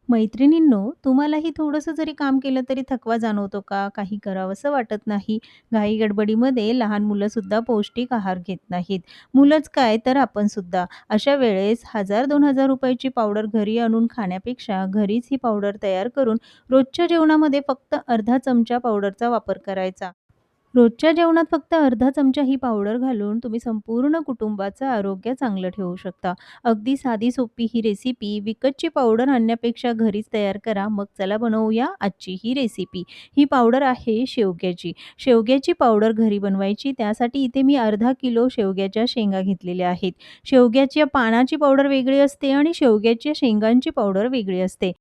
मैत्रिणींनो, तुम्हालाही थोडंसं जरी काम केलं तरी थकवा जाणवतो का? काही करावंसं वाटत नाही. घाई-गडबडीमध्ये लहान मुलंसुद्धा पौष्टिक आहार घेत नाहीत. मुलंच काय तर आपण सुद्धा. अशा वेळेस 1000-2000 रुपयाची पावडर घरी आणून खाण्यापेक्षा घरीच ही पावडर तयार करून रोजच्या जेवणामध्ये फक्त अर्धा चमचा पावडरचा वापर करायचा. रोजच्या जेवणात फक्त अर्धा चमचा ही पावडर घालून तुम्ही संपूर्ण कुटुंबाचं आरोग्य चांगलं ठेवू शकता. अगदी साधी सोपी ही रेसिपी विकतची पावडर आणण्यापेक्षा घरीच तयार करा. मग चला बनवूया आजची ही रेसिपी. ही पावडर आहे शेवग्याची. शेवग्याची पावडर घरी बनवायची त्यासाठी इथे मी अर्धा किलो शेवग्याच्या शेंगा घेतलेल्या आहेत. शेवग्याच्या पानाची पावडर वेगळी असते आणि शेवग्याच्या शेंगांची पावडर वेगळी असते.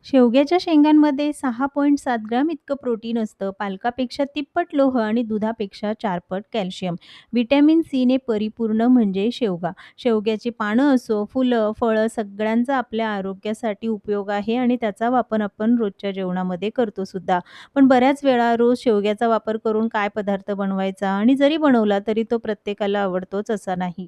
शेवग्याच्या शेंगांमध्ये 6.7 ग्राम इतकं प्रोटीन असतं. पालकापेक्षा तिप्पट लोह आणि दुधापेक्षा 4 पट कॅल्शियम. व्हिटॅमिन सीने परिपूर्ण म्हणजे शेवगा. शेवग्याची पानं असो, फुलं, फळं सगळ्यांचा आपल्या आरोग्यासाठी उपयोग आहे आणि त्याचा वापर आपण रोजच्या जेवणामध्ये करतो सुद्धा. पण बऱ्याच वेळा रोज शेवग्याचा वापर करून काय पदार्थ बनवायचा आणि जरी बनवला तरी तो प्रत्येकाला आवडतोच असा नाही.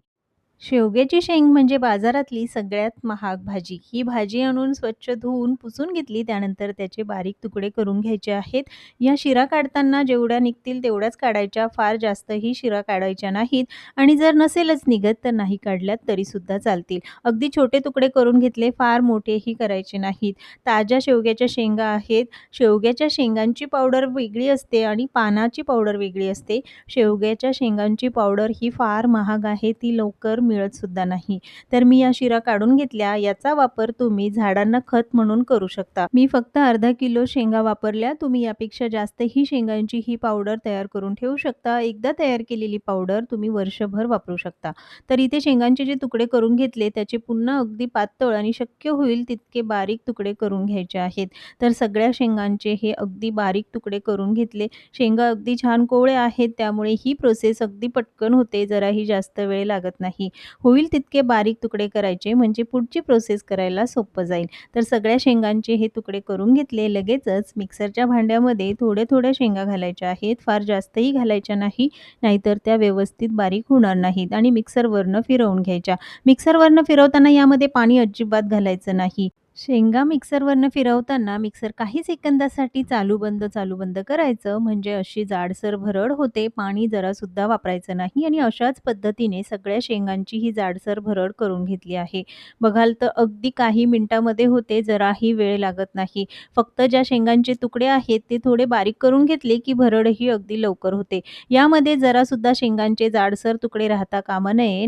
शेवग्याची शेंग म्हणजे बाजारातली सगळ्यात महाग भाजी. ही भाजी आणून स्वच्छ धुवून, पुसून घेतली. त्यानंतर त्याचे बारीक तुकडे करून घ्यायचे आहेत. या शिरा काढताना जेवढ्या निघतील तेवढ्याच काढायच्या. फार जास्तही शिरा काढायच्या नाहीत आणि जर नसेलच निघत तर नाही काढल्यात तरीसुद्धा चालतील. अगदी छोटे तुकडे करून घेतले, फार मोठेही करायचे नाहीत. ताज्या शेवग्याच्या शेंगा आहेत. शेवग्याच्या शेंगांची पावडर वेगळी असते आणि पानाची पावडर वेगळी असते. शेवग्याच्या शेंगांची पावडर ही फार महाग आहे. ती लवकर मिळत सुद्धा नाही. तर मी या शिरा काढून घेतल्या. याचा वापर तुम्ही झाडांना खत म्हणून करू शकता. मी फक्त अर्धा किलो शेंगा वापरल्या. तुम्ही यापेक्षा जास्तही शेंगांची ही पावडर तयार करून ठेवू शकता. एकदा तयार केलेली पावडर तुम्ही वर्षभर वापरू शकता. तर इथे शेंगांचे जे तुकडे करून घेतले त्याचे पुन्हा अगदी पातळ आणि शक्य होईल तितके बारीक तुकडे करून घ्यायचे आहेत. तर सगळ्या शेंगांचे हे अगदी बारीक तुकडे करून घेतले. शेंगा अगदी छान कोवळ्या आहेत त्यामुळे ही प्रोसेस अगदी पटकन होते. जराही जास्त वेळ लागत नाही. होईल तितके बारीक तुकडे करायचे म्हणजे पुढची प्रोसेस करायला सोपं जाईल. तर सगळ्या शेंगांचे हे तुकडे करून घेतले. लगेचच मिक्सरच्या भांड्यामध्ये थोड्या-थोड्या शेंगा घालायच्या आहेत. फार जास्तही घालायच्या नाही, नाहीतर त्या व्यवस्थित बारीक होणार नाहीत आणि मिक्सरवरनं फिरवून घ्यायच्या. मिक्सरवरनं फिरवताना यामध्ये पाणी अजिबात घालायचं नाही. शेंगा मिक्सरवरनं फिरवताना मिक्सर काही सेकंदासाठी चालू-बंद करायचं म्हणजे अशी जाडसर भरड होते. पाणी जरासुद्धा वापरायचं नाही आणि अशाच पद्धतीने सगळ्या शेंगांची ही जाडसर भरड करून घेतली आहे. बघाल तर अगदी काही मिनिटामध्ये होते, जराही वेळ लागत नाही. फक्त ज्या शेंगांचे तुकडे आहेत ते थोडे बारीक करून घेतले की भरडही अगदी लवकर होते. यामध्ये जरासुद्धा शेंगांचे जाडसर तुकडे राहता कामा नये.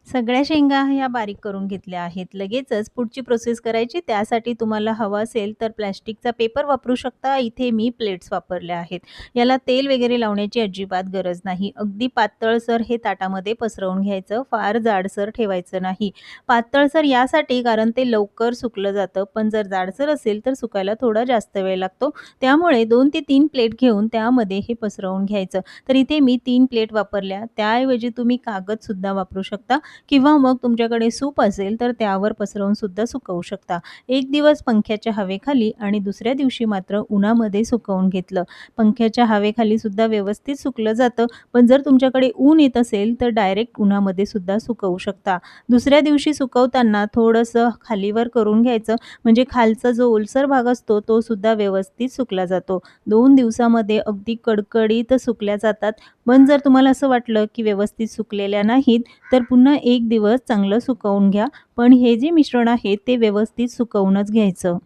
सगळ्या शेंगा ह्या बारीक करून घेतल्या आहेत. लगेचच पुढची प्रोसेस करायची. त्यासाठी तुम्हाला हवं असेल तर प्लास्टिकचा पेपर वापरू शकता. इथे मी प्लेट्स वापरल्या आहेत. याला तेल वगैरे लावण्याची अजिबात गरज नाही. अगदी पातळसर हे ताटामध्ये पसरवून घ्यायचं. फार जाडसर ठेवायचं नाही. पातळसर यासाठी कारण ते लवकर सुकलं जातं. पण जर जाडसर असेल तर सुकायला थोडा जास्त वेळ लागतो. त्यामुळे 2 ते 3 प्लेट घेऊन त्यामध्ये हे पसरवून घ्यायचं. तर इथे मी 3 प्लेट वापरल्या. त्याऐवजी तुम्ही कागदसुद्धा वापरू शकता. किंवा मग तुमच्याकडे सूप असेल तर त्यावर पसरवून सुद्धा सुकवू शकता. एक दिवस पंख्याच्या हवेखाली आणि दुसऱ्या दिवशी मात्र उन्हामध्ये सुकवून घेतलं. पंख्याच्या हवेखाली सुद्धा व्यवस्थित सुकलं जातं. पण जर तुमच्याकडे ऊन येत असेल तर डायरेक्ट उन्हामध्ये सुद्धा सुकवू शकता. दुसऱ्या दिवशी सुकवताना थोडंसं खालीवर करून घ्यायचं म्हणजे खालचा जो ओलसर भाग असतो तो सुद्धा व्यवस्थित सुकला जातो. 2 दिवसामध्ये अगदी कडकडीत सुकल्या जातात. पण जर तुम्हाला असं वाटलं की व्यवस्थित सुकलेल्या नाहीत तर पुन्हा 1 दिवस चांगलं सुकवून घ्या. पण हे जे मिश्रण आहे ते व्यवस्थित सुकवूनच घ्यायचं.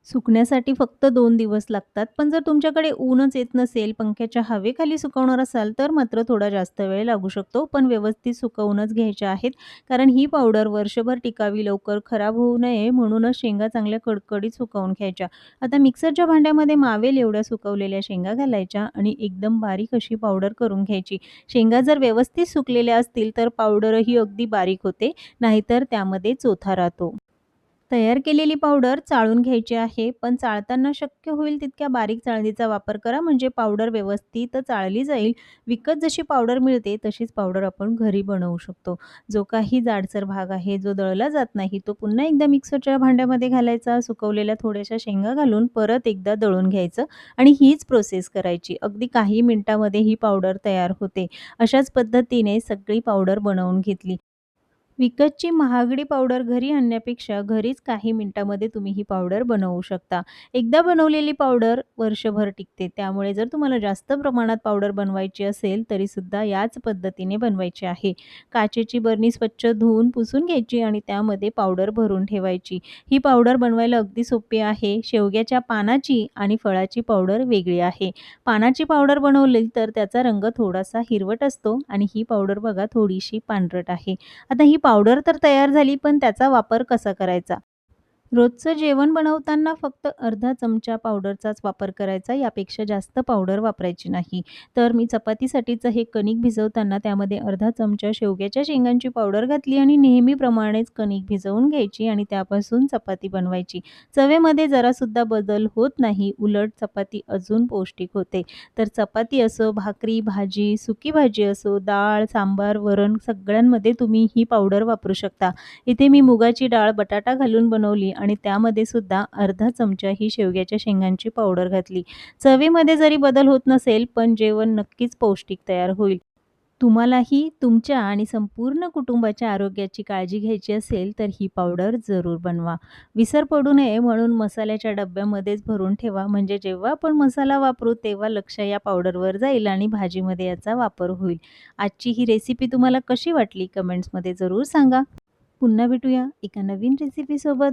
सुकण्यासाठी फक्त 2 दिवस लागतात. पण जर तुमच्याकडे ऊनच येत नसेल, पंख्याच्या हवेखाली सुकवणार असाल तर मात्र थोडा जास्त वेळ लागू शकतो. पण व्यवस्थित सुकवूनच घ्यायच्या आहेत. कारण ही पावडर वर्षभर टिकावी, लवकर खराब होऊ नये म्हणूनच शेंगा चांगल्या कडकडीत सुकवून घ्यायच्या. आता मिक्सरच्या भांड्यामध्ये मावेल एवढ्या सुकवलेल्या शेंगा घालायच्या आणि एकदम बारीक अशी पावडर करून घ्यायची. शेंगा जर व्यवस्थित सुकलेल्या असतील तर पावडरही अगदी बारीक होते, नाहीतर त्यामध्ये चोथा राहतो. तयार केलेली पावडर चाळून घ्यायची आहे, पण चाळताना शक्य होईल तितक्या बारीक चाळणीचा वापर करा म्हणजे पावडर व्यवस्थित चाळली जाईल. विकत जशी पावडर मिळते तशीच पावडर आपण घरी बनवू शकतो. जो काही जाडसर भाग आहे, जो दळला जात नाही, तो पुन्हा एकदा मिक्सरच्या भांड्यामध्ये घालायचा, सुकवलेल्या थोड्याशा शेंगा घालून परत एकदा दळून घ्यायचं आणि हीच प्रोसेस करायची. अगदी काही मिनिटामध्ये ही पावडर तयार होते. अशाच पद्धतीने सगळी पावडर बनवून घेतली. विकतची महागडी पावडर घरी आणण्यापेक्षा घरीच काही मिनिटांमध्ये तुम्ही ही पावडर बनवू शकता. एकदा बनवलेली पावडर वर्षभर टिकते. त्यामुळे जर तुम्हाला जास्त प्रमाणात पावडर बनवायची असेल, तरीसुद्धा याच पद्धतीने बनवायची आहे. काचेची बरणी स्वच्छ धुवून पुसून घ्यायची आणि त्यामध्ये पावडर भरून ठेवायची. ही पावडर बनवायला अगदी सोपी आहे. शेवग्याच्या पानाची आणि फळाची पावडर वेगळी आहे. पानाची पावडर बनवली तर त्याचा रंग थोडासा हिरवट असतो आणि ही पावडर बघा थोडीशी पांढरट आहे. आता ही पावडर तर तयार झाली, पण त्याचा वापर कसा करायचा? रोजचं जेवण बनवताना फक्त अर्धा चमचा पावडरचाच वापर करायचा, यापेक्षा जास्त पावडर वापरायची नाही. तर मी चपातीसाठीचं हे कणिक भिजवताना त्यामध्ये अर्धा चमचा शेवग्याच्या शेंगांची पावडर घातली आणि नेहमीप्रमाणेच कणिक भिजवून घ्यायची आणि त्यापासून चपाती बनवायची. चवेमध्ये जरासुद्धा बदल होत नाही, उलट चपाती अजून पौष्टिक होते. तर चपाती असो, भाकरी, भाजी, सुकी भाजी असो, डाळ, सांबार, वरण सगळ्यांमध्ये तुम्ही ही पावडर वापरू शकता. इथे मी मुगाची डाळ, बटाटा घालून बनवली आणि त्यामध्ये सुद्धा अर्धा चमचा ही शेवग्याच्या शेंगांची पावडर घातली. चवीमध्ये जरी बदल होत नसेल, पण जेवण नक्कीच पौष्टिक तयार होईल. तुम्हालाही तुमच्या आणि संपूर्ण कुटुंबाच्या आरोग्याची काळजी घ्यायची असेल, तर ही पावडर जरूर बनवा. विसर पडू नये म्हणून मसाल्याच्या डब्यामध्येच भरून ठेवा, म्हणजे जेव्हा आपण मसाला वापरू तेव्हा लक्ष या पावडरवर जाईल आणि भाजीमध्ये याचा वापर होईल. आजची ही रेसिपी तुम्हाला कशी वाटली? कमेंट्समध्ये जरूर सांगा. पुन्हा भेटूया एका नवीन रेसिपीसोबत.